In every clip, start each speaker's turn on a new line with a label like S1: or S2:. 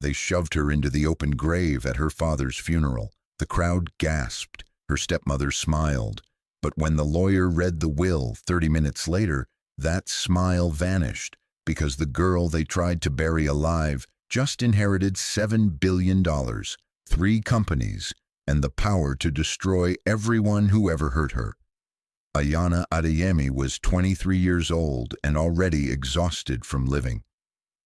S1: They shoved her into the open grave at her father's funeral. The crowd gasped. Her stepmother smiled. But when the lawyer read the will 30 minutes later, that smile vanished because the girl they tried to bury alive just inherited $7 billion, 3 companies, and the power to destroy everyone who ever hurt her. Ayana Adeyemi was 23 years old and already exhausted from living.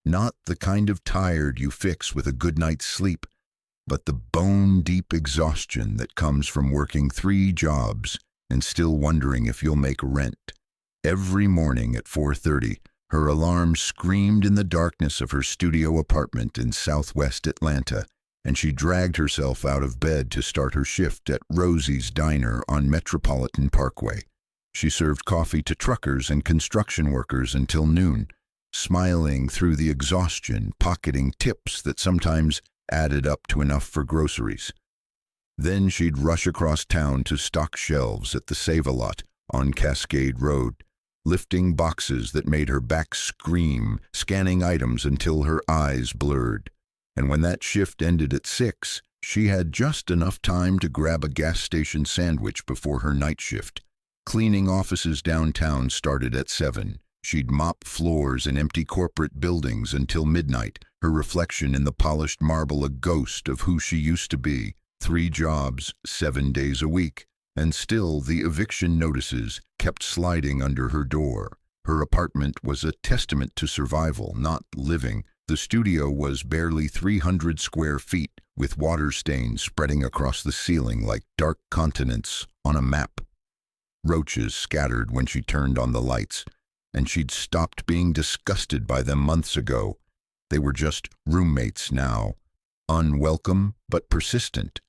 S1: Not the kind of tired you fix with a good night's sleep, but the bone-deep exhaustion that comes from working 3 jobs and still wondering if you'll make rent. Every morning at 4:30, her alarm screamed in the darkness of her studio apartment in southwest Atlanta, and she dragged herself out of bed to start her shift at Rosie's Diner on Metropolitan Parkway. She served coffee to truckers and construction workers until noon, smiling through the exhaustion, pocketing tips that sometimes added up to enough for groceries. Then she'd rush across town to stock shelves at the Save-A-Lot on Cascade Road, lifting boxes that made her back scream, scanning items until her eyes blurred. And when that shift ended at 6, she had just enough time to grab a gas station sandwich before her night shift. Cleaning offices downtown started at 7. She'd mop floors in empty corporate buildings until midnight, her reflection in the polished marble a ghost of who she used to be. 3 jobs, 7 days a week, and still the eviction notices kept sliding under her door. Her apartment was a testament to survival, not living. The studio was barely 300 square feet, with water stains spreading across the ceiling like dark continents on a map. Roaches scattered when she turned on the lights, and she'd stopped being disgusted by them months ago. They were just roommates now, unwelcome but persistent.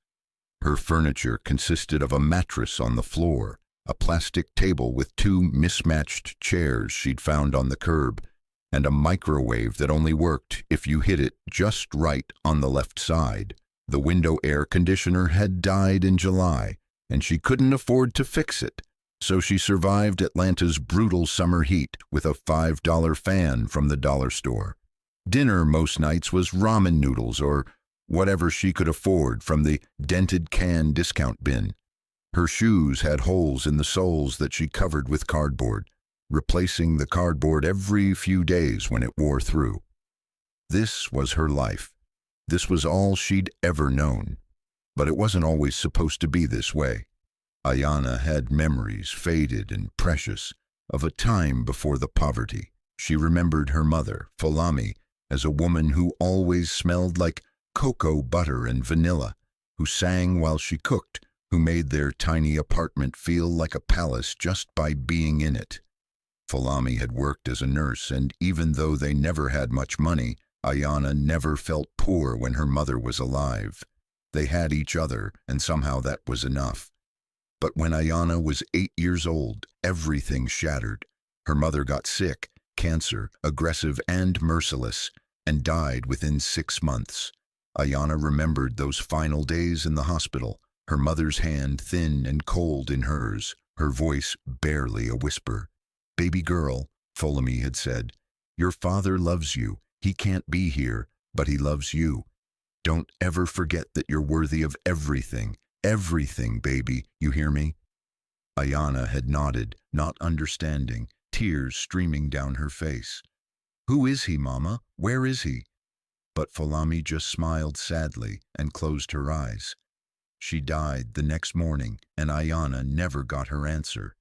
S1: Her furniture consisted of a mattress on the floor, a plastic table with 2 mismatched chairs she'd found on the curb, and a microwave that only worked if you hit it just right on the left side. The window air conditioner had died in July, and she couldn't afford to fix it, so she survived Atlanta's brutal summer heat with a $5 fan from the dollar store. Dinner most nights was ramen noodles or whatever she could afford from the dented can discount bin. Her shoes had holes in the soles that she covered with cardboard, replacing the cardboard every few days when it wore through. This was her life. This was all she'd ever known. But it wasn't always supposed to be this way. Ayana had memories, faded and precious, of a time before the poverty. She remembered her mother, Falami, as a woman who always smelled like cocoa butter and vanilla, who sang while she cooked, who made their tiny apartment feel like a palace just by being in it. Falami had worked as a nurse, and even though they never had much money, Ayana never felt poor when her mother was alive. They had each other, and somehow that was enough. But when Ayana was 8 years old, everything shattered. Her mother got sick, cancer, aggressive and merciless, and died within 6 months. Ayana remembered those final days in the hospital, her mother's hand thin and cold in hers, her voice barely a whisper. "Baby girl," Falami had said, "your father loves you. He can't be here, but he loves you. Don't ever forget that you're worthy of everything. Everything, baby, you hear me?" Ayana had nodded, not understanding, tears streaming down her face. "Who is he, Mama? Where is he?" But Falami just smiled sadly and closed her eyes. She died the next morning, and Ayana never got her answer.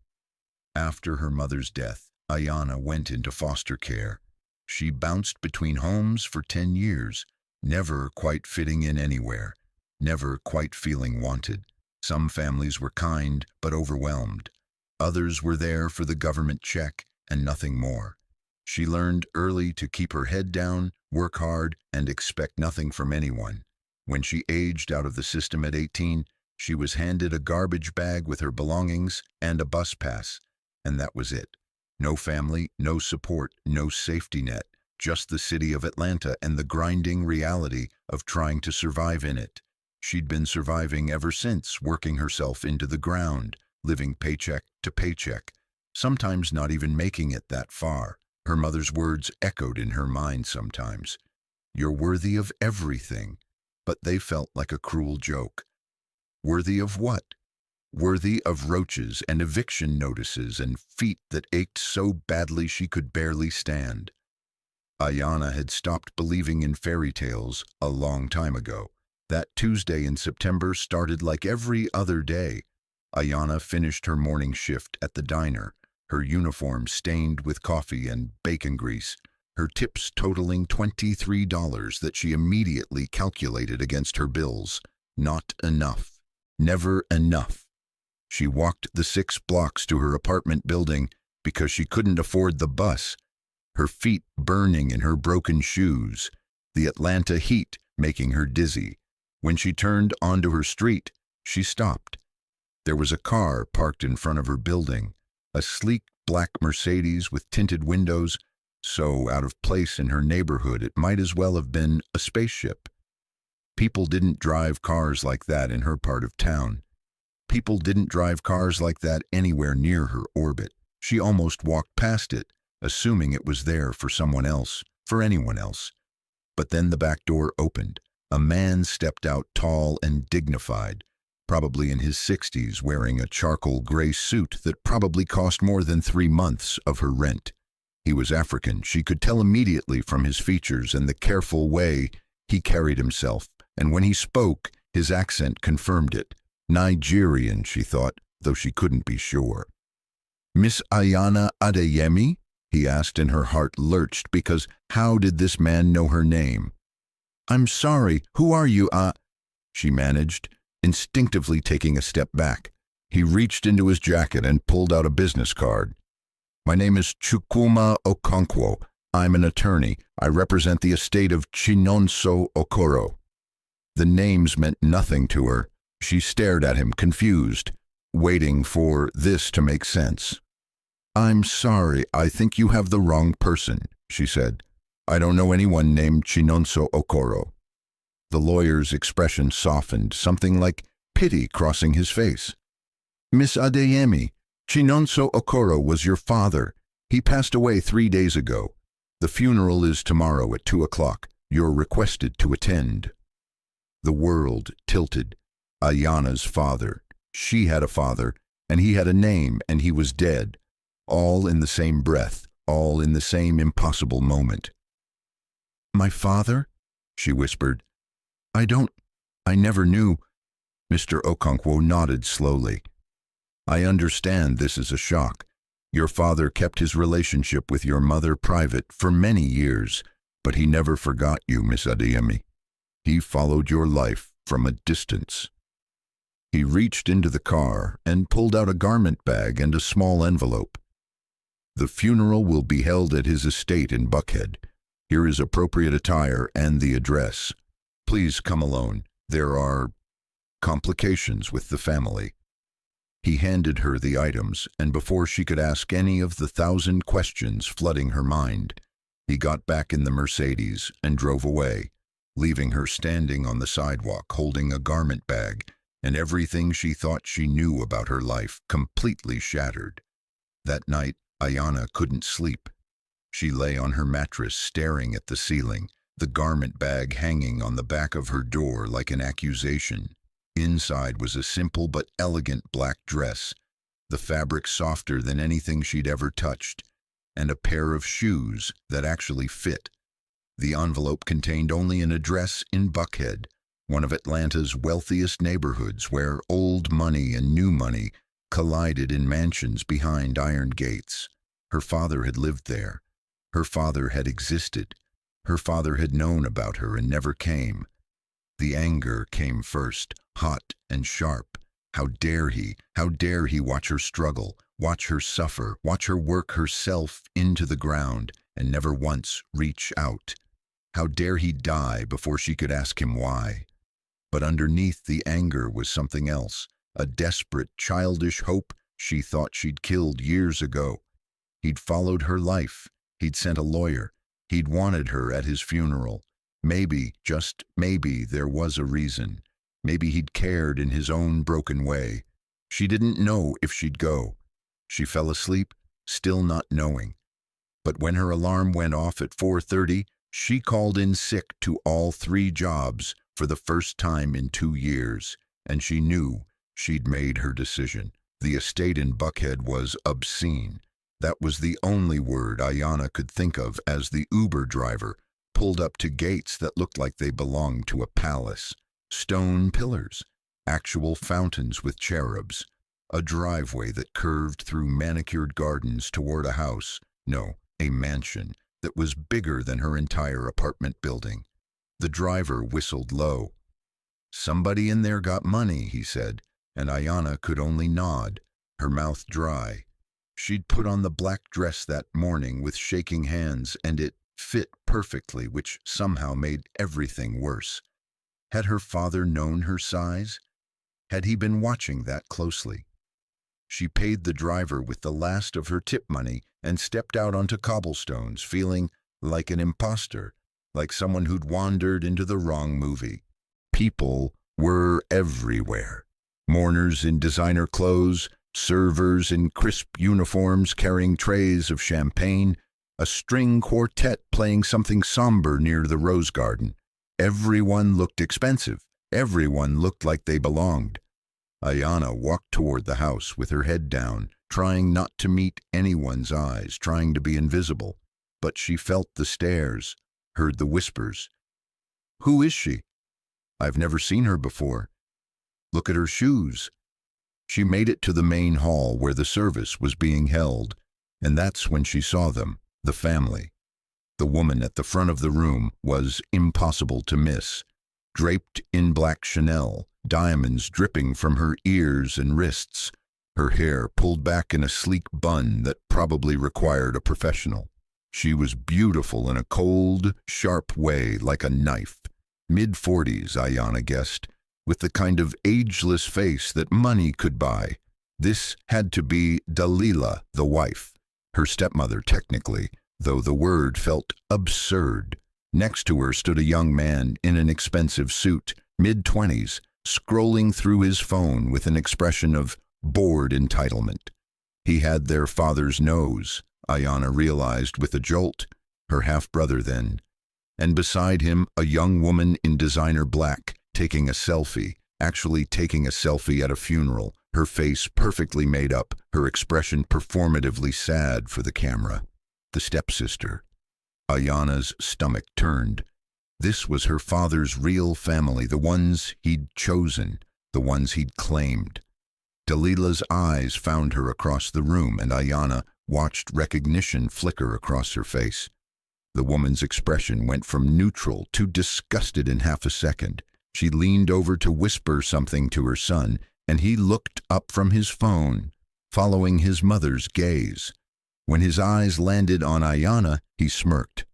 S1: After her mother's death, Ayana went into foster care. She bounced between homes for 10 years, never quite fitting in anywhere, never quite feeling wanted. Some families were kind but overwhelmed. Others were there for the government check and nothing more. She learned early to keep her head down, work hard, and expect nothing from anyone. When she aged out of the system at 18, she was handed a garbage bag with her belongings and a bus pass, and that was it. No family, no support, no safety net, just the city of Atlanta and the grinding reality of trying to survive in it. She'd been surviving ever since, working herself into the ground, living paycheck to paycheck, sometimes not even making it that far. Her mother's words echoed in her mind sometimes. You're worthy of everything. But they felt like a cruel joke. Worthy of what? Worthy of roaches and eviction notices and feet that ached so badly she could barely stand. Ayana had stopped believing in fairy tales a long time ago. That Tuesday in September started like every other day. Ayana finished her morning shift at the diner, her uniform stained with coffee and bacon grease, her tips totaling $23 that she immediately calculated against her bills. Not enough. Never enough. She walked the 6 blocks to her apartment building because she couldn't afford the bus, her feet burning in her broken shoes, the Atlanta heat making her dizzy. When she turned onto her street, she stopped. There was a car parked in front of her building, a sleek black Mercedes with tinted windows, so out of place in her neighborhood it might as well have been a spaceship. People didn't drive cars like that in her part of town. People didn't drive cars like that anywhere near her orbit. She almost walked past it, assuming it was there for someone else, for anyone else. But then the back door opened. A man stepped out, tall and dignified, probably in his 60s, wearing a charcoal gray suit that probably cost more than 3 months of her rent. He was African. She could tell immediately from his features and the careful way he carried himself, and when he spoke, his accent confirmed it. Nigerian, she thought, though she couldn't be sure. "Miss Ayana Adeyemi?" he asked, and her heart lurched, because how did this man know her name? "I'm sorry, who are you, she managed, instinctively taking a step back. He reached into his jacket and pulled out a business card. "My name is Chukwuma Okonkwo. I'm an attorney. I represent the estate of Chinonso Okoro." The names meant nothing to her. She stared at him, confused, waiting for this to make sense. "I'm sorry, I think you have the wrong person," she said. "I don't know anyone named Chinonso Okoro." The lawyer's expression softened, something like pity crossing his face. "Miss Adeyemi, Chinonso Okoro was your father. He passed away 3 days ago. The funeral is tomorrow at 2 o'clock. You're requested to attend." The world tilted. Ayana's father. She had a father, and he had a name, and he was dead. All in the same breath, all in the same impossible moment. "My father?" she whispered. I never knew." Mr. Okonkwo nodded slowly. "I understand this is a shock. Your father kept his relationship with your mother private for many years, but he never forgot you, Miss Adeyemi. He followed your life from a distance." He reached into the car and pulled out a garment bag and a small envelope. "The funeral will be held at his estate in Buckhead. Here is appropriate attire and the address. Please come alone. There are complications with the family." He handed her the items, and before she could ask any of the 1,000 questions flooding her mind, he got back in the Mercedes and drove away, leaving her standing on the sidewalk holding a garment bag and everything she thought she knew about her life completely shattered. That night, Ayana couldn't sleep. She lay on her mattress staring at the ceiling, the garment bag hanging on the back of her door like an accusation. Inside was a simple but elegant black dress, the fabric softer than anything she'd ever touched, and a pair of shoes that actually fit. The envelope contained only an address in Buckhead, one of Atlanta's wealthiest neighborhoods where old money and new money collided in mansions behind iron gates. Her father had lived there. Her father had existed. Her father had known about her and never came. The anger came first, hot and sharp. How dare he watch her struggle, watch her suffer, watch her work herself into the ground and never once reach out. How dare he die before she could ask him why? But underneath the anger was something else, a desperate, childish hope she thought she'd killed years ago. He'd followed her life. He'd sent a lawyer. He'd wanted her at his funeral. Maybe, just maybe, there was a reason. Maybe he'd cared in his own broken way. She didn't know if she'd go. She fell asleep, still not knowing. But when her alarm went off at 4:30, She called in sick to all 3 jobs for the first time in 2 years, and she knew she'd made her decision. The estate in Buckhead was obscene. That was the only word Ayana could think of as the Uber driver pulled up to gates that looked like they belonged to a palace. Stone pillars, actual fountains with cherubs, a driveway that curved through manicured gardens toward a house, no, a mansion, that was bigger than her entire apartment building. The driver whistled low. "Somebody in there got money," he said, and Ayana could only nod, her mouth dry. She'd put on the black dress that morning with shaking hands, and it fit perfectly, which somehow made everything worse. Had her father known her size? Had he been watching that closely? She paid the driver with the last of her tip money and stepped out onto cobblestones, feeling like an imposter, like someone who'd wandered into the wrong movie. People were everywhere. Mourners in designer clothes, servers in crisp uniforms carrying trays of champagne, a string quartet playing something somber near the rose garden. Everyone looked expensive. Everyone looked like they belonged. Ayana walked toward the house with her head down, trying not to meet anyone's eyes, trying to be invisible. But she felt the stares, heard the whispers. "Who is she? I've never seen her before. Look at her shoes." She made it to the main hall where the service was being held, and that's when she saw them, the family. The woman at the front of the room was impossible to miss, draped in black Chanel, diamonds dripping from her ears and wrists, her hair pulled back in a sleek bun that probably required a professional. She was beautiful in a cold, sharp way, like a knife. Mid-40s, Ayana guessed, with the kind of ageless face that money could buy. This had to be Dalila, the wife, her stepmother technically, though the word felt absurd. Next to her stood a young man in an expensive suit, mid-20s, scrolling through his phone with an expression of bored entitlement. He had their father's nose, Ayana realized with a jolt, her half-brother then. And beside him, a young woman in designer black, taking a selfie, actually taking a selfie at a funeral, her face perfectly made up, her expression performatively sad for the camera. The stepsister. Ayana's stomach turned. This was her father's real family, the ones he'd chosen, the ones he'd claimed. Dalila's eyes found her across the room, and Ayana watched recognition flicker across her face. The woman's expression went from neutral to disgusted in half a second. She leaned over to whisper something to her son, and he looked up from his phone, following his mother's gaze. When his eyes landed on Ayana, he smirked.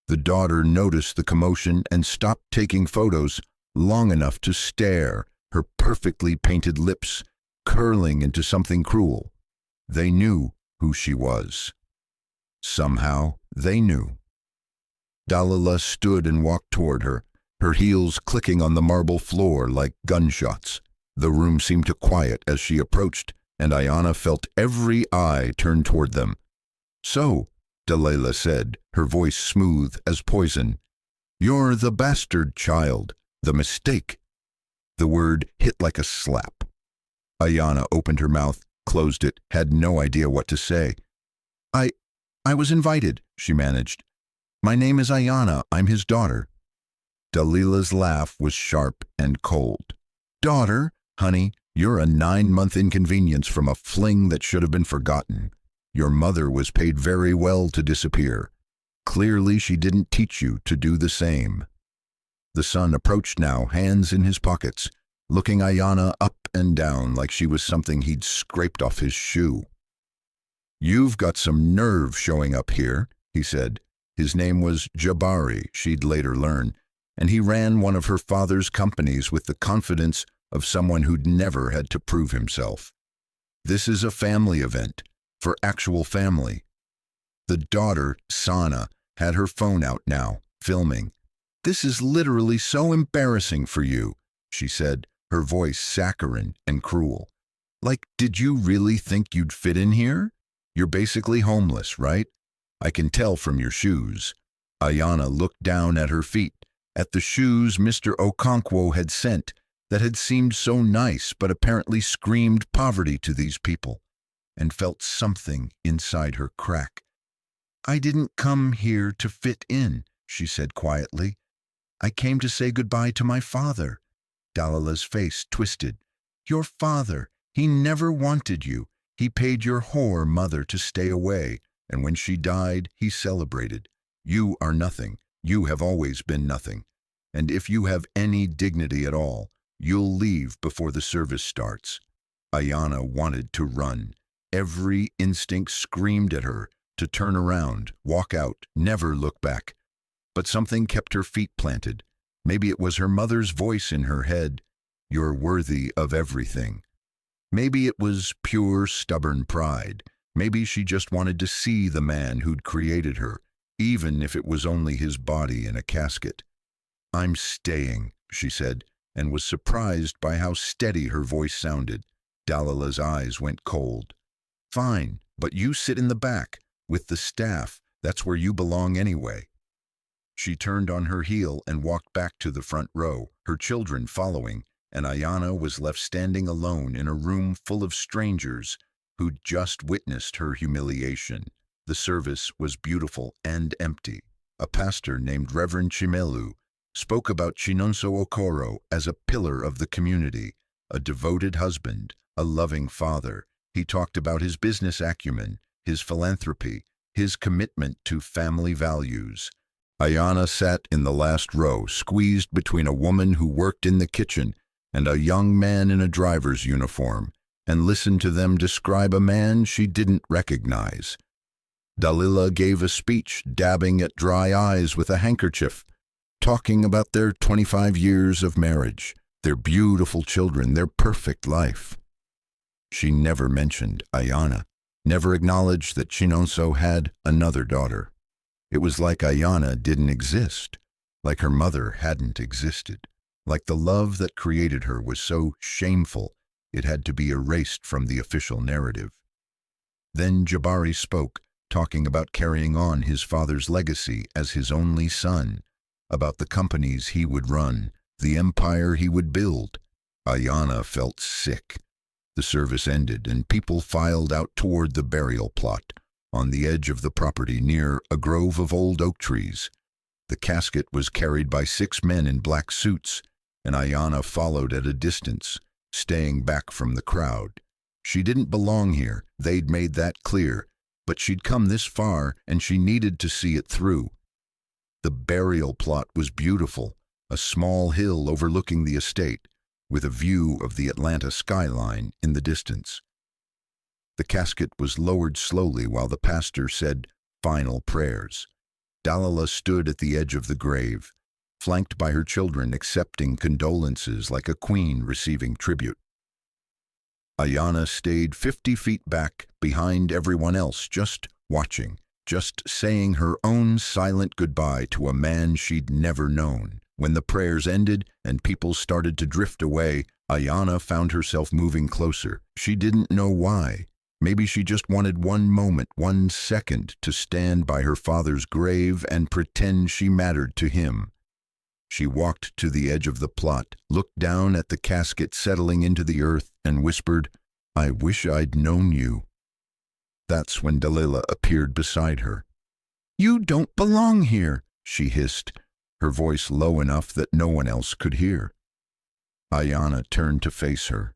S1: The daughter noticed the commotion and stopped taking photos long enough to stare, her perfectly painted lips curling into something cruel. They knew who she was. Somehow, they knew. Dalila stood and walked toward her, her heels clicking on the marble floor like gunshots. The room seemed to quiet as she approached, and Ayana felt every eye turn toward them. "So," Dalila said, her voice smooth as poison, "you're the bastard child, the mistake." The word hit like a slap. Ayana opened her mouth, closed it, had no idea what to say. I was invited," she managed. "My name is Ayana. I'm his daughter." Dalila's laugh was sharp and cold. "Daughter? Honey, you're a 9-month inconvenience from a fling that should have been forgotten. Your mother was paid very well to disappear. Clearly she didn't teach you to do the same." The son approached now, hands in his pockets, looking Ayana up and down like she was something he'd scraped off his shoe. "You've got some nerve showing up here," he said. His name was Jabari, she'd later learn, and he ran one of her father's companies with the confidence of someone who'd never had to prove himself. "This is a family event, for actual family." The daughter, Sana, had her phone out now, filming. "This is literally so embarrassing for you," she said, her voice saccharine and cruel. "Like, did you really think you'd fit in here? You're basically homeless, right? I can tell from your shoes." Ayana looked down at her feet, at the shoes Mr. Okonkwo had sent that had seemed so nice but apparently screamed poverty to these people, and felt something inside her crack. "I didn't come here to fit in," she said quietly. "I came to say goodbye to my father." Dalila's face twisted. "Your father, he never wanted you. He paid your whore mother to stay away, and when she died, he celebrated. You are nothing. You have always been nothing. And if you have any dignity at all, you'll leave before the service starts." Ayana wanted to run. Every instinct screamed at her to turn around, walk out, never look back. But something kept her feet planted. Maybe it was her mother's voice in her head, "You're worthy of everything." Maybe it was pure, stubborn pride. Maybe she just wanted to see the man who'd created her, even if it was only his body in a casket. "I'm staying," she said, and was surprised by how steady her voice sounded. Dalila's eyes went cold. "Fine, but you sit in the back, with the staff. That's where you belong anyway." She turned on her heel and walked back to the front row, her children following, and Ayana was left standing alone in a room full of strangers who'd just witnessed her humiliation. The service was beautiful and empty. A pastor named Reverend Chimelu spoke about Chinonso Okoro as a pillar of the community, a devoted husband, a loving father. He talked about his business acumen, his philanthropy, his commitment to family values. Ayana sat in the last row, squeezed between a woman who worked in the kitchen and a young man in a driver's uniform, and listened to them describe a man she didn't recognize. Dalila gave a speech, dabbing at dry eyes with a handkerchief, talking about their 25 years of marriage, their beautiful children, their perfect life. She never mentioned Ayana, never acknowledged that Chinonso had another daughter. It was like Ayana didn't exist, like her mother hadn't existed, like the love that created her was so shameful it had to be erased from the official narrative. Then Jabari spoke, talking about carrying on his father's legacy as his only son, about the companies he would run, the empire he would build. Ayana felt sick. The service ended and people filed out toward the burial plot, on the edge of the property near a grove of old oak trees. The casket was carried by 6 men in black suits, and Ayana followed at a distance, staying back from the crowd. She didn't belong here, they'd made that clear, but she'd come this far and she needed to see it through. The burial plot was beautiful, a small hill overlooking the estate, with a view of the Atlanta skyline in the distance. The casket was lowered slowly while the pastor said final prayers. Dalila stood at the edge of the grave, flanked by her children accepting condolences like a queen receiving tribute. Ayana stayed 50 feet back behind everyone else, just watching, just saying her own silent goodbye to a man she'd never known. When the prayers ended and people started to drift away, Ayana found herself moving closer. She didn't know why. Maybe she just wanted one moment, 1 second, to stand by her father's grave and pretend she mattered to him. She walked to the edge of the plot, looked down at the casket settling into the earth, and whispered, "I wish I'd known you." That's when Dalila appeared beside her. "You don't belong here," she hissed, her voice low enough that no one else could hear. Ayana turned to face her.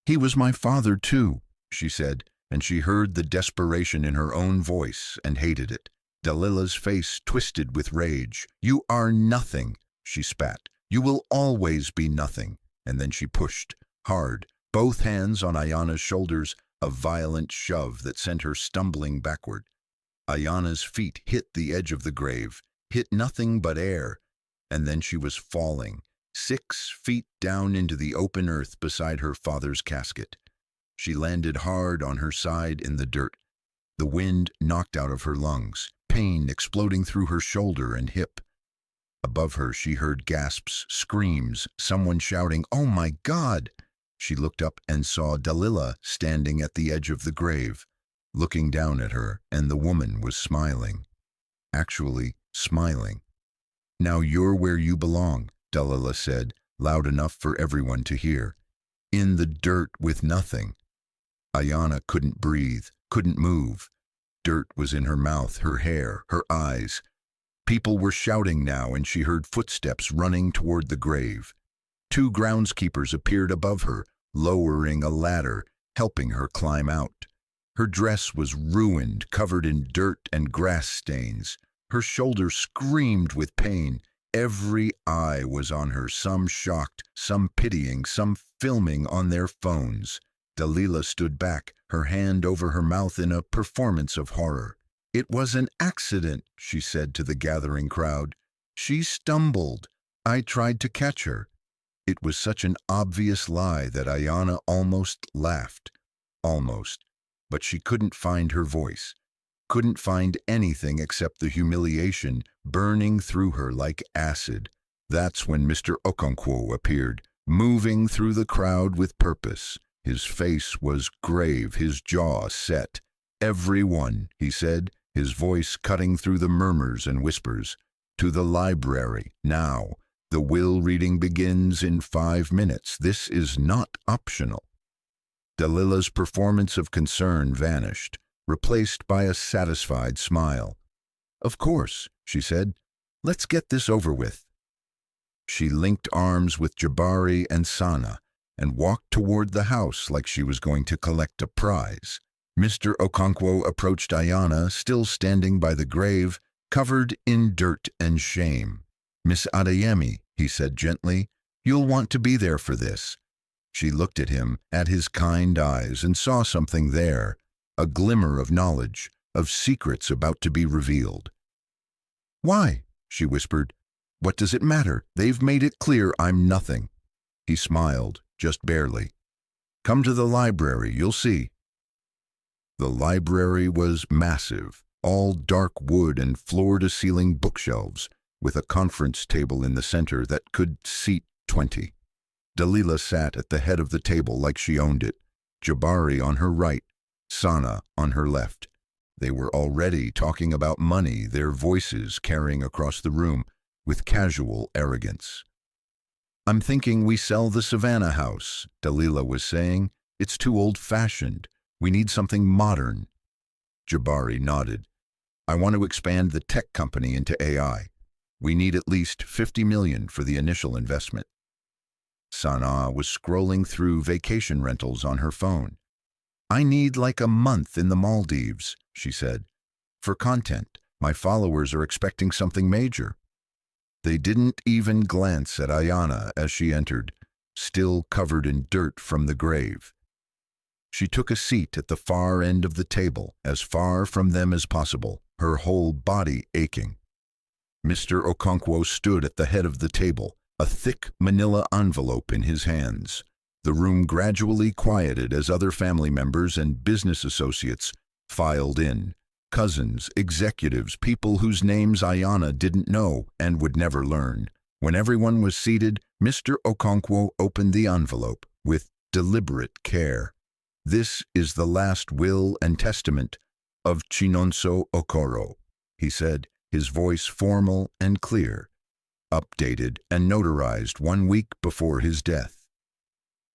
S1: "He was my father too," she said, and she heard the desperation in her own voice and hated it. Dalila's face twisted with rage. "You are nothing," she spat. "You will always be nothing." And then she pushed, hard, both hands on Ayana's shoulders, a violent shove that sent her stumbling backward. Ayana's feet hit the edge of the grave, hit nothing but air, and then she was falling, 6 feet down into the open earth beside her father's casket. She landed hard on her side in the dirt. The wind knocked out of her lungs, pain exploding through her shoulder and hip. Above her she heard gasps, screams, someone shouting, "Oh my God!" She looked up and saw Dalila standing at the edge of the grave, looking down at her, and the woman was smiling. Actually, smiling. "Now you're where you belong," Dalila said, loud enough for everyone to hear. "In the dirt with nothing." Ayana couldn't breathe, couldn't move. Dirt was in her mouth, her hair, her eyes. People were shouting now, and she heard footsteps running toward the grave. 2 groundskeepers appeared above her, lowering a ladder, helping her climb out. Her dress was ruined, covered in dirt and grass stains. Her shoulders screamed with pain. Every eye was on her, some shocked, some pitying, some filming on their phones. Dalila stood back, her hand over her mouth in a performance of horror. "It was an accident," she said to the gathering crowd. "She stumbled. I tried to catch her." It was such an obvious lie that Ayana almost laughed. Almost. But she couldn't find her voice. Couldn't find anything except the humiliation burning through her like acid. That's when Mr. Okonkwo appeared, moving through the crowd with purpose. His face was grave, his jaw set. "Everyone," he said, his voice cutting through the murmurs and whispers. "To the library, now. The will reading begins in 5 minutes. This is not optional." Dalila's performance of concern vanished, replaced by a satisfied smile. "Of course," she said. "Let's get this over with." She linked arms with Jabari and Sana and walked toward the house like she was going to collect a prize. Mr. Okonkwo approached Ayana, still standing by the grave, covered in dirt and shame. "Miss Adeyemi," he said gently, "you'll want to be there for this." She looked at him, at his kind eyes, and saw something there, a glimmer of knowledge, of secrets about to be revealed. "Why?" she whispered. "What does it matter? They've made it clear I'm nothing." He smiled, just barely. "Come to the library, you'll see." The library was massive, all dark wood and floor-to-ceiling bookshelves, with a conference table in the center that could seat 20. Dalila sat at the head of the table like she owned it, Jabari on her right, Sana on her left. They were already talking about money, their voices carrying across the room with casual arrogance. "I'm thinking we sell the Savannah house," Dalila was saying. "It's too old-fashioned. We need something modern." Jabari nodded. "I want to expand the tech company into AI. We need at least 50 million for the initial investment." Sana was scrolling through vacation rentals on her phone. "I need like a month in the Maldives," she said. "For content. My followers are expecting something major." They didn't even glance at Ayana as she entered, still covered in dirt from the grave. She took a seat at the far end of the table, as far from them as possible, her whole body aching. Mr. Okonkwo stood at the head of the table, a thick manila envelope in his hands. The room gradually quieted as other family members and business associates filed in. Cousins, executives, people whose names Ayana didn't know and would never learn. When everyone was seated, Mr. Okonkwo opened the envelope with deliberate care. "This is the last will and testament of Chinonso Okoro," he said, his voice formal and clear, updated and notarized 1 week before his death.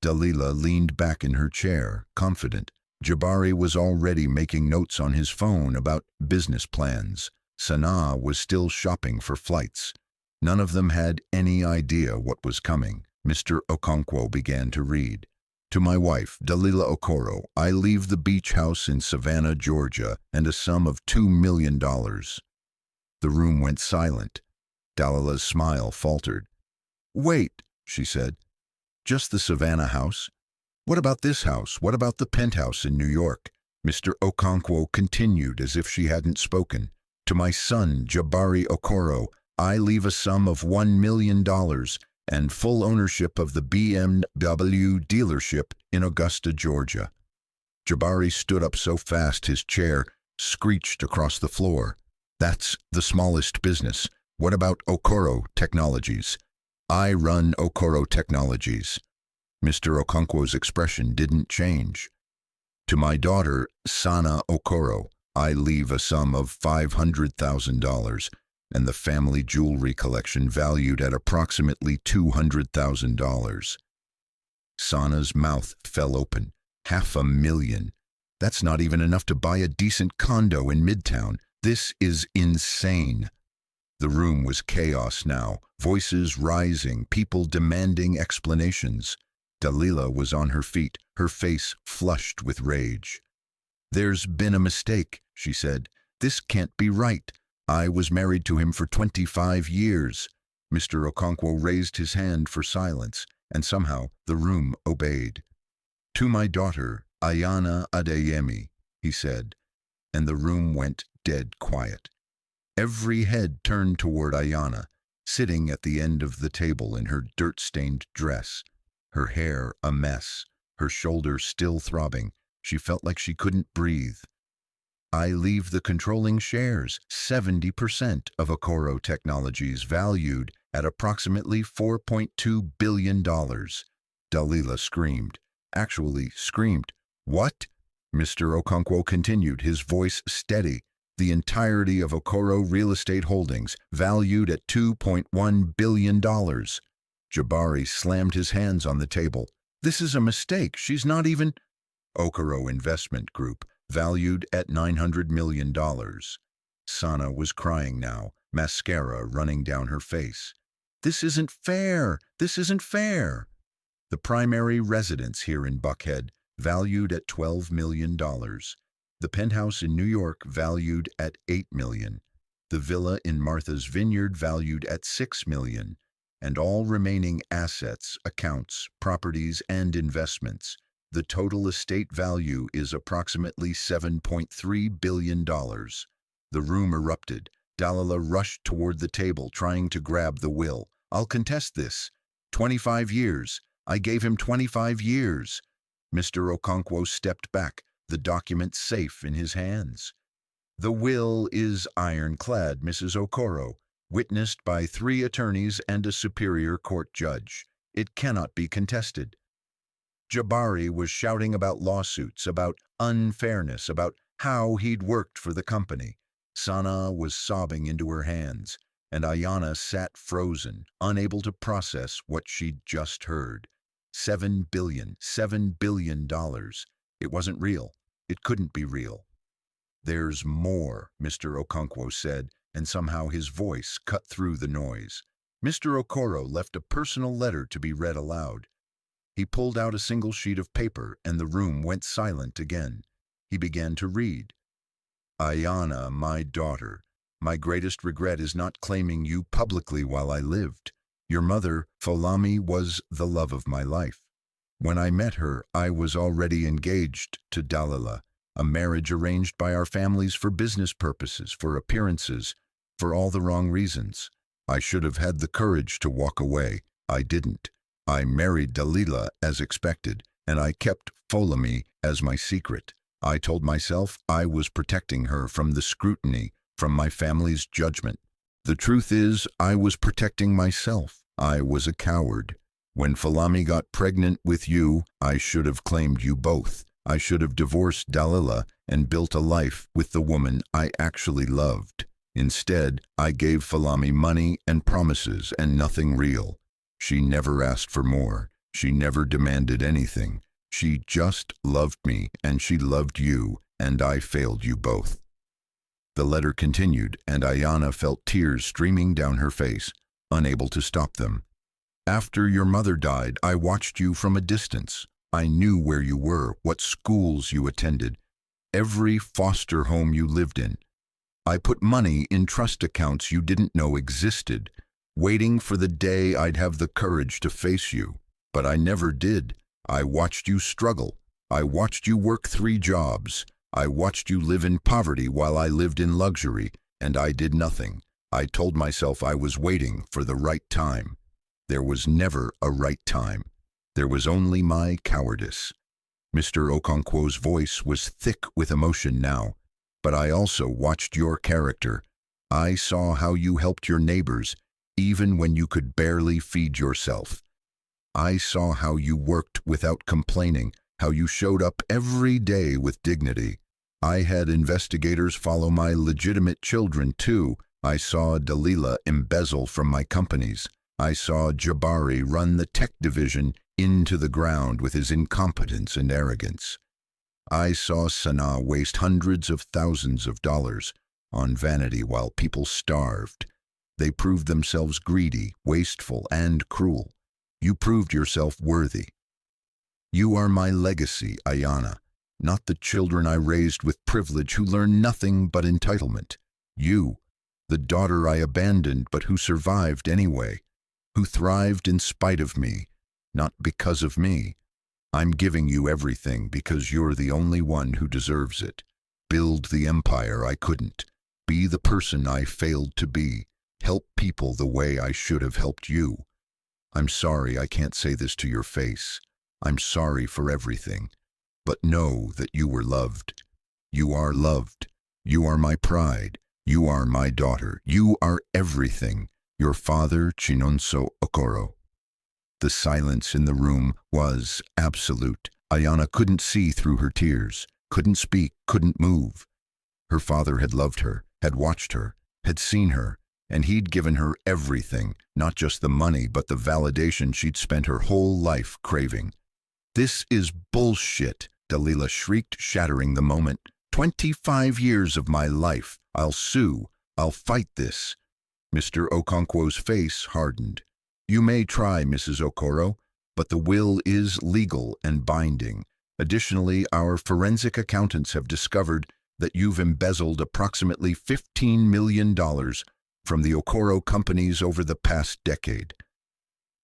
S1: Dalila leaned back in her chair, confident. Jabari was already making notes on his phone about business plans. Sana was still shopping for flights. None of them had any idea what was coming. Mr. Okonkwo began to read. "To my wife, Dalila Okoro, I leave the beach house in Savannah, Georgia, and a sum of $2 million. The room went silent. Dalila's smile faltered. "Wait," she said. "Just the Savannah house? What about this house? What about the penthouse in New York?" Mr. Okonkwo continued as if she hadn't spoken. "To my son, Jabari Okoro, I leave a sum of $1 million and full ownership of the BMW dealership in Augusta, Georgia." Jabari stood up so fast his chair screeched across the floor. "That's the smallest business. What about Okoro Technologies?" "I run Okoro Technologies." Mr. Okonkwo's expression didn't change. "To my daughter, Sana Okoro, I leave a sum of $500,000 and the family jewelry collection valued at approximately $200,000. Sana's mouth fell open. $500,000. That's not even enough to buy a decent condo in Midtown. This is insane. The room was chaos now, voices rising, people demanding explanations. Dalila was on her feet, her face flushed with rage. "There's been a mistake," she said. "This can't be right. I was married to him for 25 years. Mr. Okonkwo raised his hand for silence, and somehow the room obeyed. "To my daughter, Ayana Adeyemi," he said, and the room went dead quiet. Every head turned toward Ayana, sitting at the end of the table in her dirt-stained dress, her hair a mess, her shoulders still throbbing. She felt like she couldn't breathe. "I leave the controlling shares, 70% of Okoro Technologies, valued at approximately $4.2 billion. Dalila screamed. Actually screamed. "What?" Mr. Okonkwo continued, his voice steady. "The entirety of Okoro Real Estate Holdings, valued at $2.1 billion. Jabari slammed his hands on the table. "This is a mistake. She's not even—" "Okoro Investment Group, valued at $900 million. Sana was crying now, mascara running down her face. "This isn't fair! This isn't fair!" "The primary residence here in Buckhead, valued at $12 million. The penthouse in New York, valued at $8 million. The villa in Martha's Vineyard, valued at $6 million. And all remaining assets, accounts, properties, and investments. The total estate value is approximately $7.3 billion. The room erupted. Dalila rushed toward the table, trying to grab the will. "I'll contest this. 25 years. I gave him 25 years. Mr. Okonkwo stepped back, the document safe in his hands. "The will is ironclad, Mrs. Okoro, witnessed by 3 attorneys and a superior court judge. It cannot be contested." Jabari was shouting about lawsuits, about unfairness, about how he'd worked for the company. Sana was sobbing into her hands, and Ayana sat frozen, unable to process what she'd just heard. $7 billion. It wasn't real. It couldn't be real. "There's more," Mr. Okonkwo said, and somehow his voice cut through the noise. Mr. Okoro left a personal letter to be read aloud. He pulled out a single sheet of paper, and the room went silent again. He began to read. "Ayana, my daughter, my greatest regret is not claiming you publicly while I lived. Your mother, Folami, was the love of my life. When I met her, I was already engaged to Dalila, a marriage arranged by our families for business purposes, for appearances, for all the wrong reasons. I should have had the courage to walk away. I didn't. I married Dalila as expected, and I kept Folami as my secret. I told myself I was protecting her from the scrutiny, from my family's judgment. The truth is, I was protecting myself. I was a coward. When Folami got pregnant with you, I should have claimed you both. I should have divorced Dalila and built a life with the woman I actually loved. Instead, I gave Folami money and promises and nothing real. She never asked for more. She never demanded anything. She just loved me, and she loved you, and I failed you both." The letter continued, and Ayana felt tears streaming down her face, unable to stop them. "After your mother died, I watched you from a distance. I knew where you were, what schools you attended, every foster home you lived in. I put money in trust accounts you didn't know existed, waiting for the day I'd have the courage to face you. But I never did. I watched you struggle. I watched you work 3 jobs. I watched you live in poverty while I lived in luxury, and I did nothing. I told myself I was waiting for the right time. There was never a right time. There was only my cowardice." Mr. Okonkwo's voice was thick with emotion now. "But I also watched your character. I saw how you helped your neighbors, even when you could barely feed yourself. I saw how you worked without complaining, how you showed up every day with dignity. I had investigators follow my legitimate children too, I saw Dalila embezzle from my companies. I saw Jabari run the tech division into the ground with his incompetence and arrogance. I saw Sanaa waste hundreds of thousands of dollars on vanity while people starved. They proved themselves greedy, wasteful, and cruel. You proved yourself worthy. You are my legacy, Ayana, not the children I raised with privilege who learn nothing but entitlement. You, the daughter I abandoned but who survived anyway, who thrived in spite of me, not because of me. I'm giving you everything because you're the only one who deserves it. Build the empire I couldn't. Be the person I failed to be. Help people the way I should have helped you. I'm sorry I can't say this to your face. I'm sorry for everything. But know that you were loved. You are loved. You are my pride. You are my daughter. You are everything. Your father, Chinonso Okoro. The silence in the room was absolute. Ayana couldn't see through her tears, couldn't speak, couldn't move. Her father had loved her, had watched her, had seen her, and he'd given her everything, not just the money, but the validation she'd spent her whole life craving. This is bullshit, Dalila shrieked, shattering the moment. 25 years of my life. I'll sue. I'll fight this. Mr. Okonkwo's face hardened. You may try, Mrs. Okoro, but the will is legal and binding. Additionally, our forensic accountants have discovered that you've embezzled approximately $15 million from the Okoro companies over the past decade.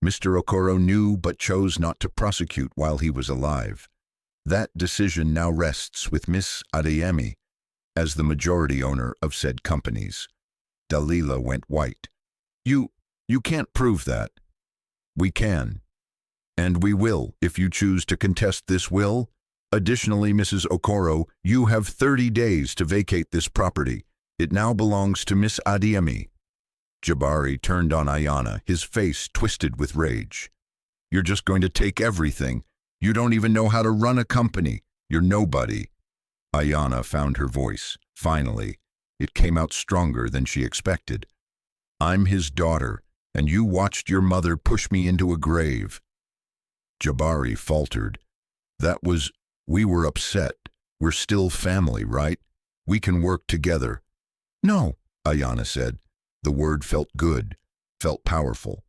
S1: Mr. Okoro knew but chose not to prosecute while he was alive. That decision now rests with Miss Adeyemi as the majority owner of said companies. Dalila went white. You can't prove that. We can. And we will, if you choose to contest this will. Additionally, Mrs. Okoro, you have 30 days to vacate this property. It now belongs to Miss Adeyemi. Jabari turned on Ayana, his face twisted with rage. You're just going to take everything. You don't even know how to run a company. You're nobody. Ayana found her voice. Finally, it came out stronger than she expected. I'm his daughter, and you watched your mother push me into a grave. Jabari faltered. We were upset. We're still family, right? We can work together. No, Ayana said. The word felt good, felt powerful.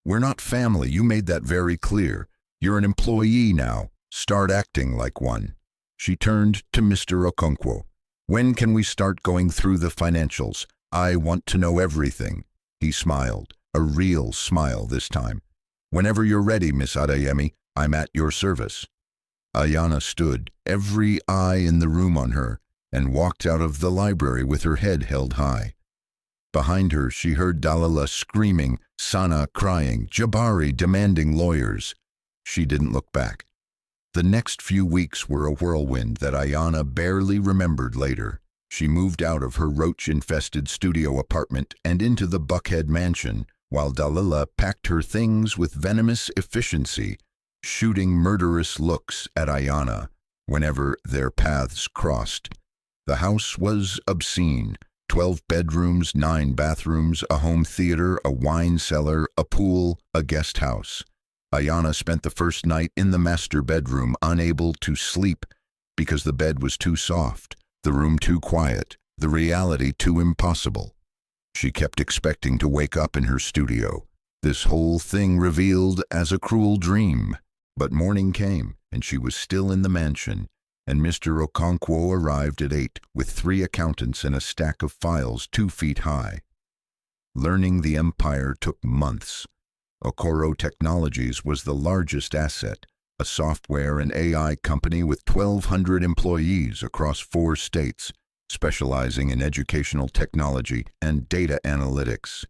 S1: We're not family. You made that very clear. You're an employee now. Start acting like one. She turned to Mr. Okonkwo. When can we start going through the financials? I want to know everything. He smiled, a real smile this time. Whenever you're ready, Miss Adeyemi, I'm at your service. Ayana stood, every eye in the room on her, and walked out of the library with her head held high. Behind her, she heard Dalila screaming, Sanaa crying, Jabari demanding lawyers. She didn't look back. The next few weeks were a whirlwind that Ayana barely remembered later. She moved out of her roach-infested studio apartment and into the Buckhead mansion, while Dalila packed her things with venomous efficiency, shooting murderous looks at Ayana whenever their paths crossed. The house was obscene. 12 bedrooms, 9 bathrooms, a home theater, a wine cellar, a pool, a guest house. Ayana spent the first night in the master bedroom, unable to sleep because the bed was too soft, the room too quiet, the reality too impossible. She kept expecting to wake up in her studio, this whole thing revealed as a cruel dream. But morning came, and she was still in the mansion, and Mr. Okonkwo arrived at 8 with 3 accountants and a stack of files 2 feet high. Learning the empire took months. Okoro Technologies was the largest asset, a software and AI company with 1,200 employees across 4 states, specializing in educational technology and data analytics.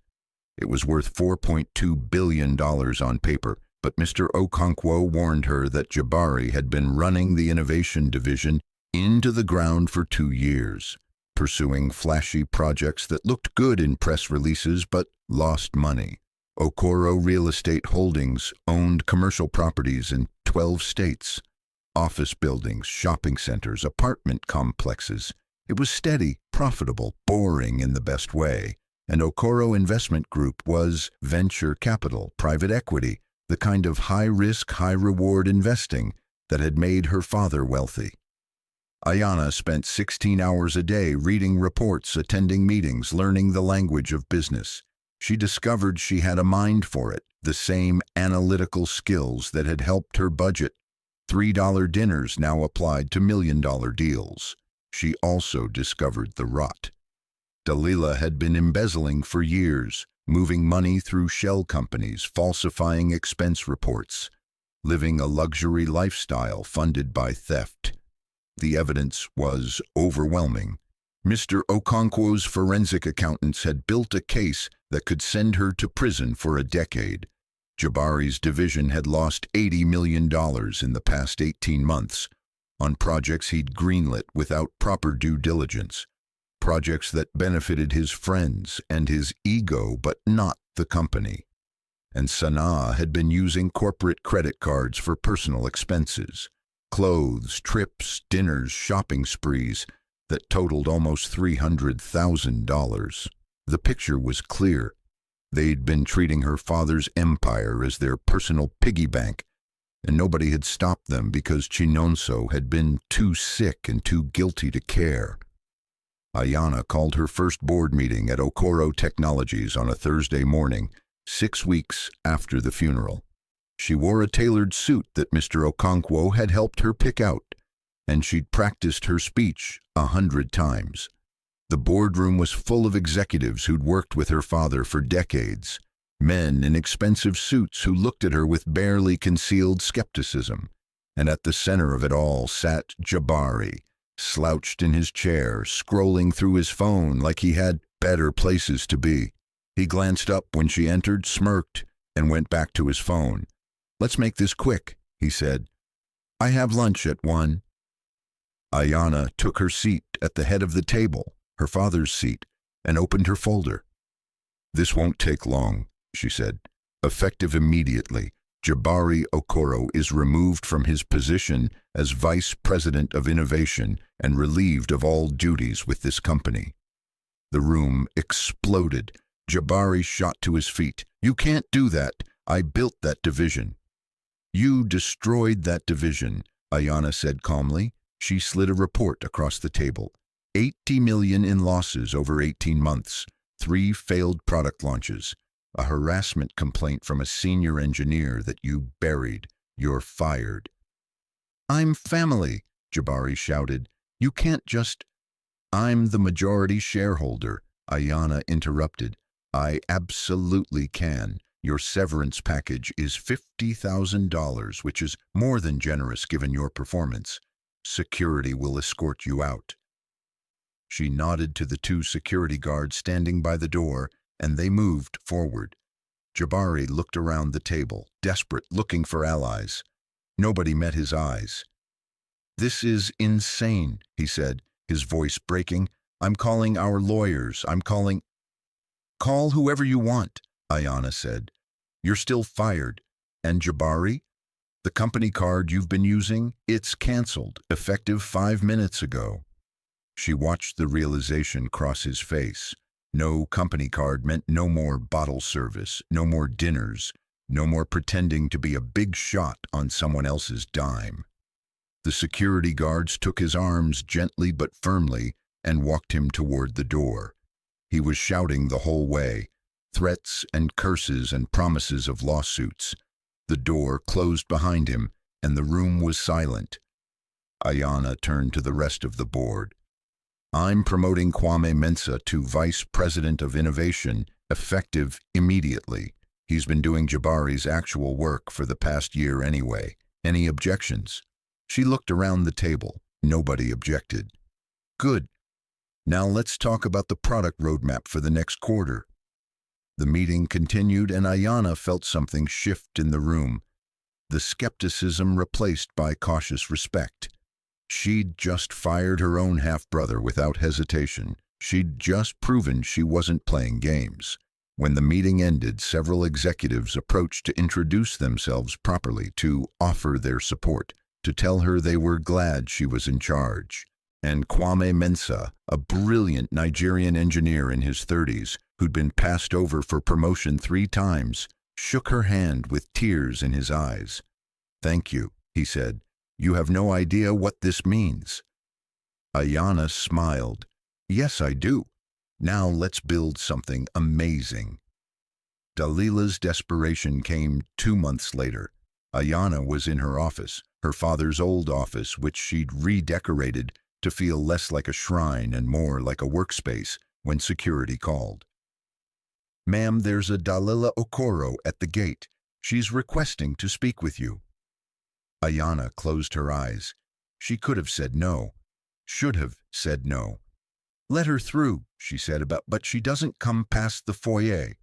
S1: It was worth $4.2 billion on paper, but Mr. Okonkwo warned her that Jabari had been running the innovation division into the ground for 2 years, pursuing flashy projects that looked good in press releases but lost money. Okoro Real Estate Holdings owned commercial properties in 12 states, office buildings, shopping centers, apartment complexes. It was steady, profitable, boring in the best way, And Okoro Investment Group was venture capital, private equity, the kind of high-risk, high-reward investing that had made her father wealthy. Ayana spent 16 hours a day reading reports, attending meetings, learning the language of business. She discovered she had a mind for it, the same analytical skills that had helped her budget $3 dinners now applied to million-dollar deals. She also discovered the rot. Dalila had been embezzling for years, moving money through shell companies, falsifying expense reports, living a luxury lifestyle funded by theft. The evidence was overwhelming. Mr. Okonkwo's forensic accountants had built a case that could send her to prison for a decade. Jabari's division had lost $80 million in the past 18 months on projects he'd greenlit without proper due diligence, projects that benefited his friends and his ego but not the company. And Sanaa had been using corporate credit cards for personal expenses, clothes, trips, dinners, shopping sprees that totaled almost $300,000. The picture was clear. They'd been treating her father's empire as their personal piggy bank, and nobody had stopped them because Chinonso had been too sick and too guilty to care. Ayana called her first board meeting at Okoro Technologies on a Thursday morning, 6 weeks after the funeral. She wore a tailored suit that Mr. Okonkwo had helped her pick out, and she'd practiced her speech 100 times. The boardroom was full of executives who'd worked with her father for decades, men in expensive suits who looked at her with barely concealed skepticism. And at the center of it all sat Jabari, slouched in his chair, scrolling through his phone like he had better places to be. He glanced up when she entered, smirked, and went back to his phone. "Let's make this quick," he said. "I have lunch at 1. Ayana took her seat at the head of the table, her father's seat, and opened her folder. "This won't take long," she said. "Effective immediately, Jabari Okoro is removed from his position as Vice President of Innovation and relieved of all duties with this company." The room exploded. Jabari shot to his feet. "You can't do that. I built that division." "You destroyed that division," Ayana said calmly. She slid a report across the table. $80 million in losses over 18 months, 3 failed product launches, a harassment complaint from a senior engineer that you buried. You're fired. "I'm family," Jabari shouted. "You can't just—" "I'm the majority shareholder," Ayana interrupted. "I absolutely can. Your severance package is $50,000, which is more than generous given your performance. Security will escort you out." She nodded to the 2 security guards standing by the door, and they moved forward. Jabari looked around the table, desperate, looking for allies. Nobody met his eyes. "This is insane," he said, his voice breaking. "I'm calling our lawyers. I'm calling—" "Call whoever you want," Ayana said. "You're still fired. And Jabari? The company card you've been using, it's canceled, effective 5 minutes ago." She watched the realization cross his face. No company card meant no more bottle service, no more dinners, no more pretending to be a big shot on someone else's dime. The security guards took his arms gently but firmly and walked him toward the door. He was shouting the whole way, threats and curses and promises of lawsuits. The door closed behind him, and the room was silent. Ayana turned to the rest of the board. "I'm promoting Kwame Mensah to Vice President of Innovation, effective immediately. He's been doing Jabari's actual work for the past year anyway. Any objections?" She looked around the table. Nobody objected. "Good. Now let's talk about the product roadmap for the next quarter." The meeting continued, and Ayana felt something shift in the room. The skepticism replaced by cautious respect. She'd just fired her own half-brother without hesitation. She'd just proven she wasn't playing games. When the meeting ended, several executives approached to introduce themselves properly, to offer their support, to tell her they were glad she was in charge. And Kwame Mensah, a brilliant Nigerian engineer in his 30s, who'd been passed over for promotion 3 times, shook her hand with tears in his eyes. "Thank you," he said. "You have no idea what this means." Ayana smiled. "Yes, I do. Now let's build something amazing." Dalila's desperation came 2 months later. Ayana was in her office, her father's old office, which she'd redecorated to feel less like a shrine and more like a workspace, when security called. "Ma'am, there's a Dalila Okoro at the gate. She's requesting to speak with you." Ayana closed her eyes. She could have said no. Should have said no. "Let her through," she said, but she doesn't come past the foyer."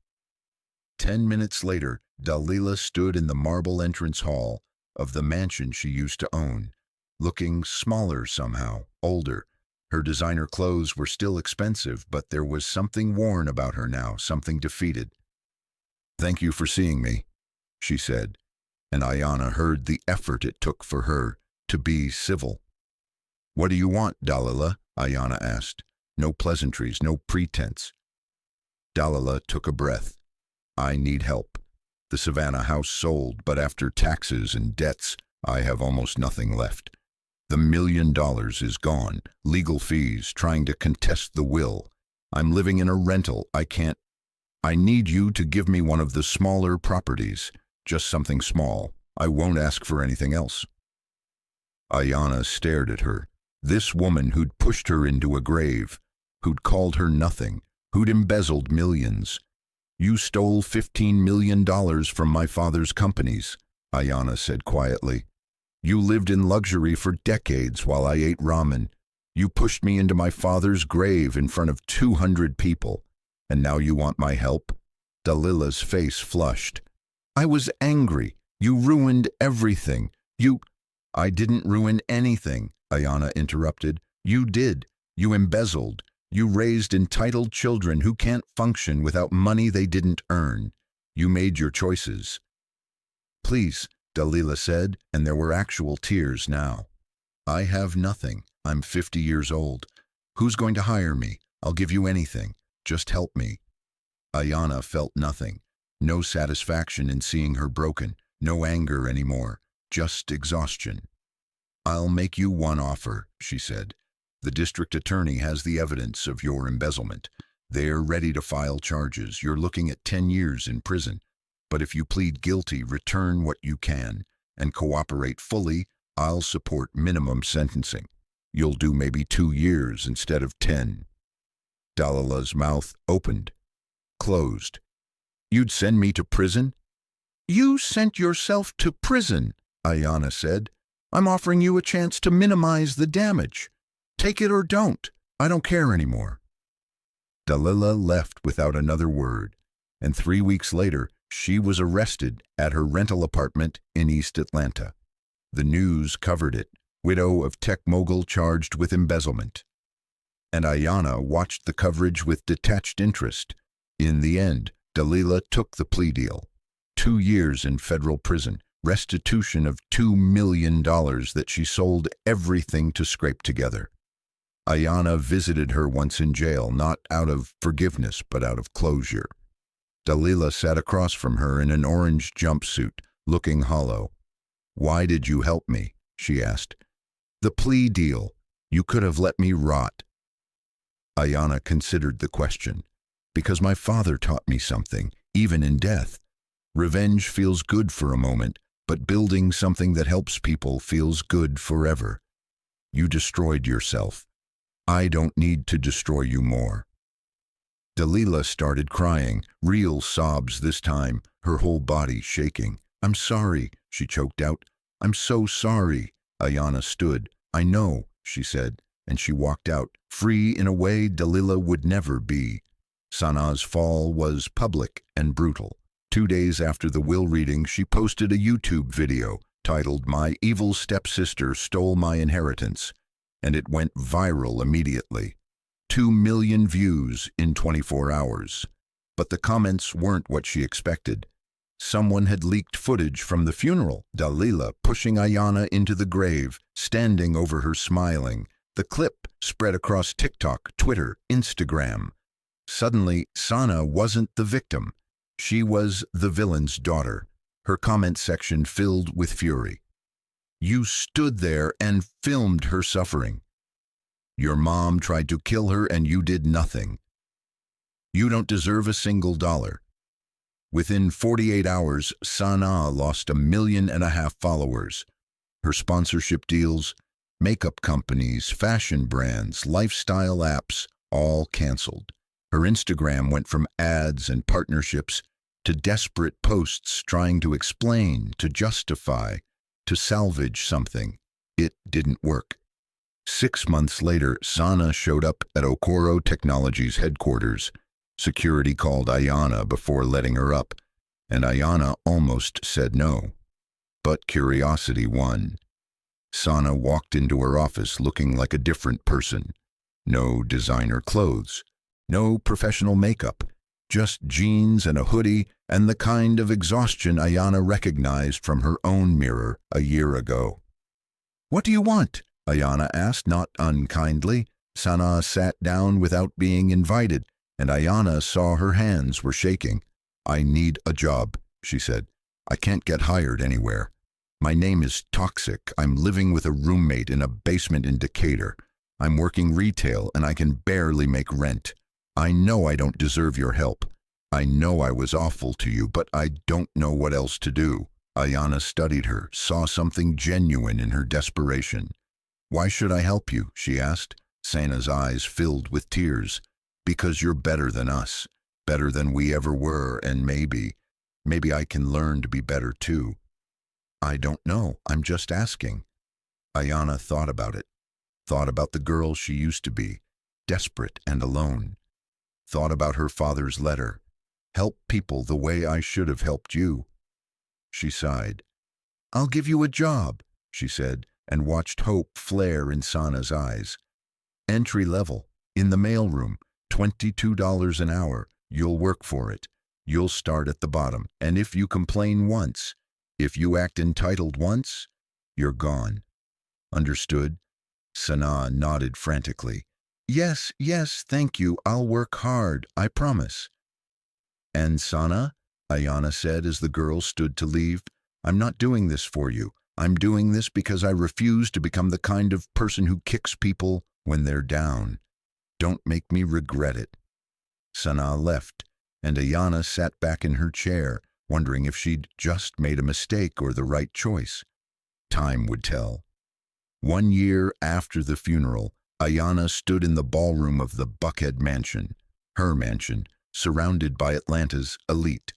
S1: 10 minutes later, Dalila stood in the marble entrance hall of the mansion she used to own, looking smaller somehow, older. Her designer clothes were still expensive, but there was something worn about her now, something defeated. "Thank you for seeing me," she said, and Ayana heard the effort it took for her to be civil. "What do you want, Dalila?" Ayana asked. No pleasantries, no pretense. Dalila took a breath. "I need help. The Savannah house sold, but after taxes and debts, I have almost nothing left. The $1 million is gone, legal fees, trying to contest the will. I'm living in a rental. I need you to give me one of the smaller properties, just something small. I won't ask for anything else." Ayana stared at her. This woman who'd pushed her into a grave, who'd called her nothing, who'd embezzled millions. "You stole $15 million from my father's companies," Ayana said quietly. "You lived in luxury for decades while I ate ramen. You pushed me into my father's grave in front of 200 people. And now you want my help?" Dalila's face flushed. "I was angry. You ruined everything. "I didn't ruin anything," Ayana interrupted. "You did. You embezzled. You raised entitled children who can't function without money they didn't earn. You made your choices." "Please," Dalila said, and there were actual tears now. "I have nothing. I'm 50 years old. Who's going to hire me? I'll give you anything. Just help me." Ayana felt nothing. No satisfaction in seeing her broken. No anger anymore. Just exhaustion. "I'll make you one offer," she said. "The district attorney has the evidence of your embezzlement. They're ready to file charges. You're looking at 10 years in prison. But if you plead guilty, return what you can, and cooperate fully, I'll support minimum sentencing. You'll do maybe 2 years instead of 10. Dalila's mouth opened, closed. "You'd send me to prison?" "You sent yourself to prison," Ayana said. "I'm offering you a chance to minimize the damage. Take it or don't. I don't care anymore." Dalila left without another word, and 3 weeks later, she was arrested at her rental apartment in East Atlanta. The news covered it. Widow of tech mogul charged with embezzlement. And Ayana watched the coverage with detached interest. In the end, Dalila took the plea deal. 2 years in federal prison, restitution of $2 million that she sold everything to scrape together. Ayana visited her once in jail, not out of forgiveness, but out of closure. Dalila sat across from her in an orange jumpsuit, looking hollow. "Why did you help me?" she asked. "The plea deal. You could have let me rot." Ayana considered the question. "Because my father taught me something, even in death. Revenge feels good for a moment, but building something that helps people feels good forever. You destroyed yourself. I don't need to destroy you more." Dalila started crying, real sobs this time, her whole body shaking. "I'm sorry," she choked out. "I'm so sorry." Ayana stood. "I know," she said, and she walked out, free in a way Dalila would never be. Sanaa's fall was public and brutal. 2 days after the will reading, she posted a YouTube video titled "My Evil Stepsister Stole My Inheritance," and it went viral immediately. 2 million views in 24 hours. But the comments weren't what she expected. Someone had leaked footage from the funeral, Dalila pushing Ayana into the grave, standing over her smiling. The clip spread across TikTok, Twitter, Instagram. Suddenly, Sana wasn't the victim. She was the villain's daughter, her comment section filled with fury. You stood there and filmed her suffering. Your mom tried to kill her and you did nothing. You don't deserve a single dollar. Within 48 hours, Sana lost 1.5 million followers. Her sponsorship deals, makeup companies, fashion brands, lifestyle apps, all canceled. Her Instagram went from ads and partnerships to desperate posts trying to explain, to justify, to salvage something. It didn't work. 6 months later, Sana showed up at Okoro Technologies headquarters. Security called Ayana before letting her up, and Ayana almost said no. But curiosity won. Sana walked into her office looking like a different person. No designer clothes, no professional makeup, just jeans and a hoodie and the kind of exhaustion Ayana recognized from her own mirror a year ago. What do you want? Ayana asked, not unkindly. Sana sat down without being invited, and Ayana saw her hands were shaking. I need a job, she said. I can't get hired anywhere. My name is toxic. I'm living with a roommate in a basement in Decatur. I'm working retail and I can barely make rent. I know I don't deserve your help. I know I was awful to you, but I don't know what else to do. Ayana studied her, saw something genuine in her desperation. Why should I help you? She asked. Sana's eyes filled with tears. Because you're better than us, better than we ever were, and maybe I can learn to be better too. I don't know, I'm just asking. Ayana thought about it, thought about the girl she used to be, desperate and alone. Thought about her father's letter, help people the way I should have helped you. She sighed. I'll give you a job, she said, and watched hope flare in Sana's eyes. Entry level, in the mailroom, $22 an hour. You'll work for it. You'll start at the bottom, and if you complain once, if you act entitled once, you're gone. Understood? Sana nodded frantically. Yes, thank you. I'll work hard, I promise. And Sana, Ayana said as the girl stood to leave, I'm not doing this for you. I'm doing this because I refuse to become the kind of person who kicks people when they're down. Don't make me regret it. Sana left, and Ayana sat back in her chair, wondering if she'd just made a mistake or the right choice. Time would tell. 1 year after the funeral, Ayana stood in the ballroom of the Buckhead mansion, her mansion, surrounded by Atlanta's elite.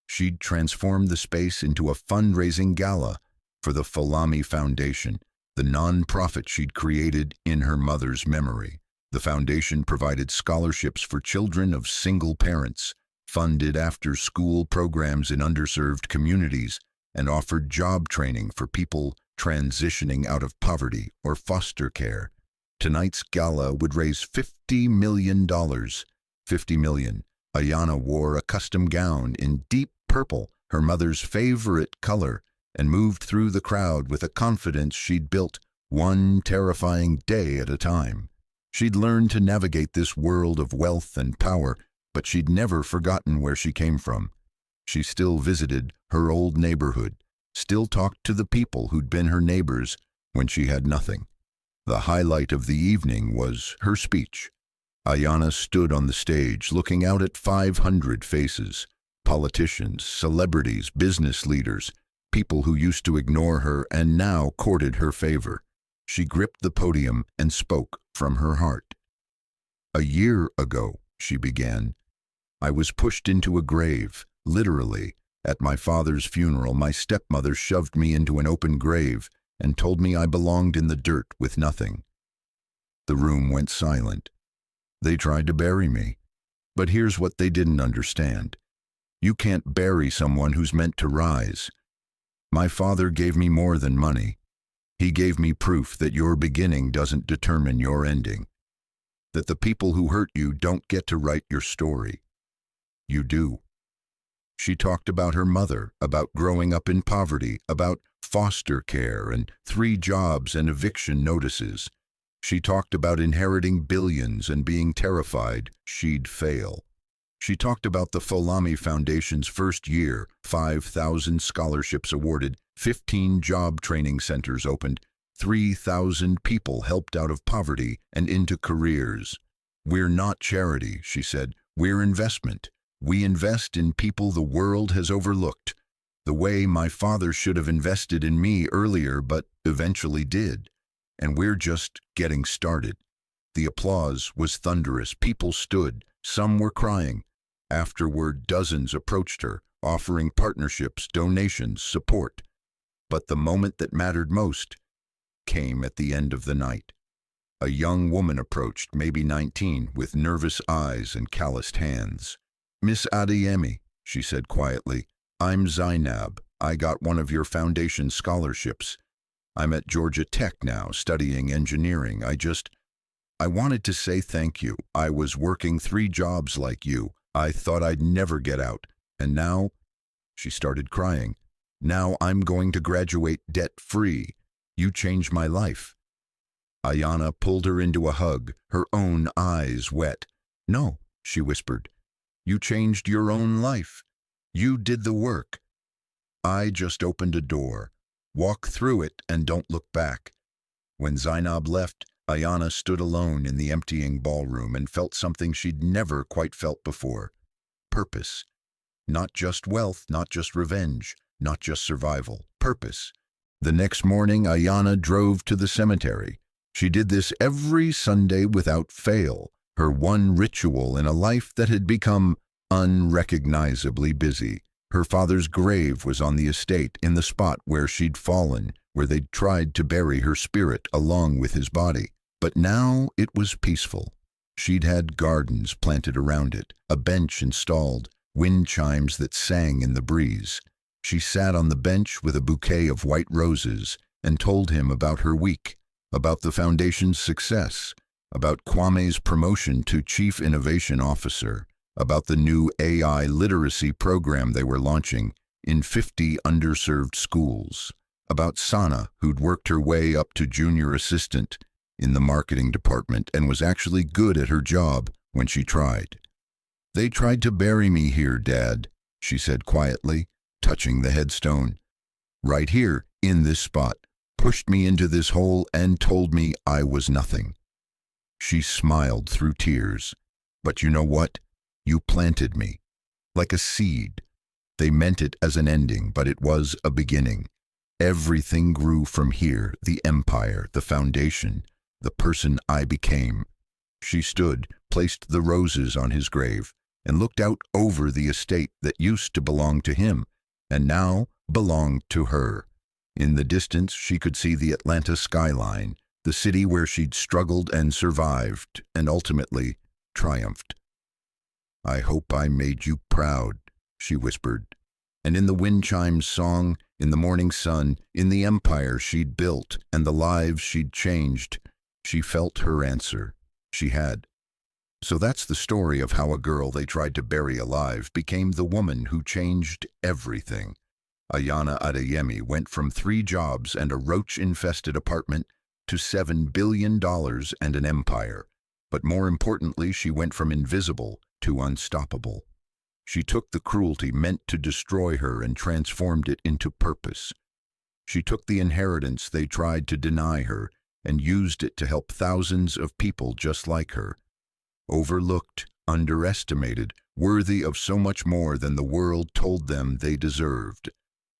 S1: She'd transformed the space into a fundraising gala for the Falami Foundation, the non-profit she'd created in her mother's memory. The foundation provided scholarships for children of single parents, funded after-school programs in underserved communities, and offered job training for people transitioning out of poverty or foster care. Tonight's gala would raise $50 million. $50 million. Ayana wore a custom gown in deep purple, her mother's favorite color, and moved through the crowd with a confidence she'd built one terrifying day at a time. She'd learned to navigate this world of wealth and power, but she'd never forgotten where she came from. She still visited her old neighborhood, still talked to the people who'd been her neighbors when she had nothing. The highlight of the evening was her speech. Ayana stood on the stage looking out at 500 faces, politicians, celebrities, business leaders, people who used to ignore her and now courted her favor. She gripped the podium and spoke from her heart. A year ago, she began, I was pushed into a grave, literally. At my father's funeral, my stepmother shoved me into an open grave and told me I belonged in the dirt with nothing. The room went silent. They tried to bury me. But here's what they didn't understand. You can't bury someone who's meant to rise. My father gave me more than money. He gave me proof that your beginning doesn't determine your ending. That the people who hurt you don't get to write your story. You do. She talked about her mother, about growing up in poverty, about foster care and 3 jobs and eviction notices. She talked about inheriting billions and being terrified she'd fail. She talked about the Folami Foundation's first year, 5,000 scholarships awarded, 15 job training centers opened, 3,000 people helped out of poverty and into careers. "We're not charity," she said. "We're investment. We invest in people the world has overlooked. The way my father should have invested in me earlier but eventually did. And we're just getting started." The applause was thunderous. People stood. Some were crying. Afterward, dozens approached her, offering partnerships, donations, support. But the moment that mattered most came at the end of the night. A young woman approached, maybe 19, with nervous eyes and calloused hands. "Miss Adeyemi," she said quietly, "I'm Zainab. I got one of your foundation scholarships. I'm at Georgia Tech now, studying engineering. I wanted to say thank you. I was working 3 jobs like you. I thought I'd never get out. And now," she started crying, "now I'm going to graduate debt-free. You changed my life." Ayana pulled her into a hug, her own eyes wet. "No," she whispered. "You changed your own life. You did the work. I just opened a door. Walk through it and don't look back." When Zainab left, Ayana stood alone in the emptying ballroom and felt something she'd never quite felt before. Purpose. Not just wealth, not just revenge, not just survival. Purpose. The next morning, Ayana drove to the cemetery. She did this every Sunday without fail, her one ritual in a life that had become unrecognizably busy. Her father's grave was on the estate, in the spot where she'd fallen, where they'd tried to bury her spirit along with his body. But now it was peaceful. She'd had gardens planted around it, a bench installed, wind chimes that sang in the breeze. She sat on the bench with a bouquet of white roses and told him about her week, about the foundation's success, about Kwame's promotion to Chief Innovation Officer, about the new AI literacy program they were launching in 50 underserved schools, about Sana, who'd worked her way up to junior assistant in the marketing department and was actually good at her job when she tried. "They tried to bury me here, Dad," she said quietly, touching the headstone. "Right here, in this spot, pushed me into this hole and told me I was nothing." She smiled through tears. "But you know what? You planted me, like a seed. They meant it as an ending, but it was a beginning. Everything grew from here, the empire, the foundation, the person I became." She stood, placed the roses on his grave, and looked out over the estate that used to belong to him, and now belonged to her. In the distance, she could see the Atlanta skyline, the city where she'd struggled and survived, and ultimately triumphed. "I hope I made you proud," she whispered. And in the wind chimes song, in the morning sun, in the empire she'd built and the lives she'd changed, she felt her answer. She had. So that's the story of how a girl they tried to bury alive became the woman who changed everything. Ayana Adeyemi went from 3 jobs and a roach-infested apartment to $7 billion and an empire. But more importantly, she went from invisible to unstoppable. She took the cruelty meant to destroy her and transformed it into purpose. She took the inheritance they tried to deny her and used it to help thousands of people just like her. Overlooked, underestimated, worthy of so much more than the world told them they deserved.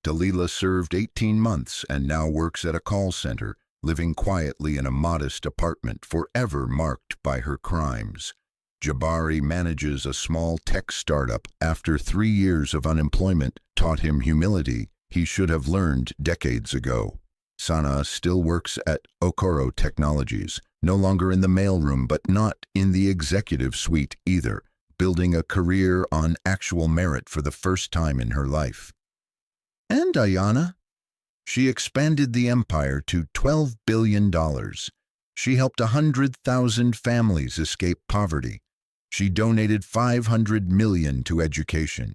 S1: Dalila served 18 months and now works at a call center, living quietly in a modest apartment forever marked by her crimes. Jabari manages a small tech startup after 3 years of unemployment taught him humility he should have learned decades ago. Sana still works at Okoro Technologies, no longer in the mailroom but not in the executive suite either, building a career on actual merit for the first time in her life. And Ayana? She expanded the empire to $12 billion. She helped 100,000 families escape poverty. She donated $500 million to education.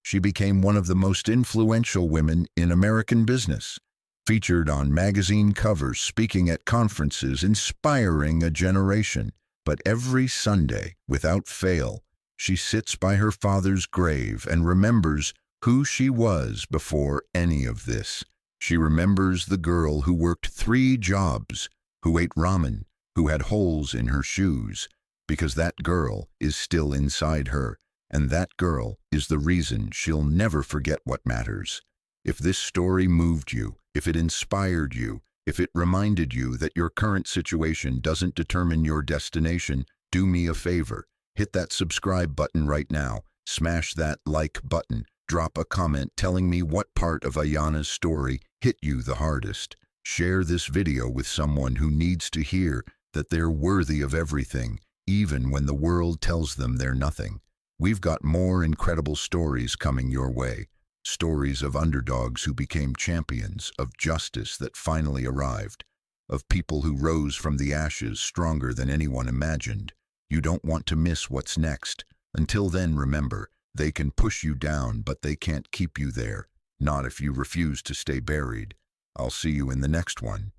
S1: She became one of the most influential women in American business. featured on magazine covers, speaking at conferences, inspiring a generation. But every Sunday, without fail, she sits by her father's grave and remembers who she was before any of this. She remembers the girl who worked 3 jobs, who ate ramen, who had holes in her shoes, because that girl is still inside her, and that girl is the reason she'll never forget what matters. If this story moved you, if it inspired you, if it reminded you that your current situation doesn't determine your destination, do me a favor. Hit that subscribe button right now. Smash that like button. Drop a comment telling me what part of Ayana's story hit you the hardest. Share this video with someone who needs to hear that they're worthy of everything, even when the world tells them they're nothing. We've got more incredible stories coming your way. Stories of underdogs who became champions, of justice that finally arrived, of people who rose from the ashes stronger than anyone imagined. You don't want to miss what's next. Until then, remember, they can push you down, but they can't keep you there. Not if you refuse to stay buried. I'll see you in the next one.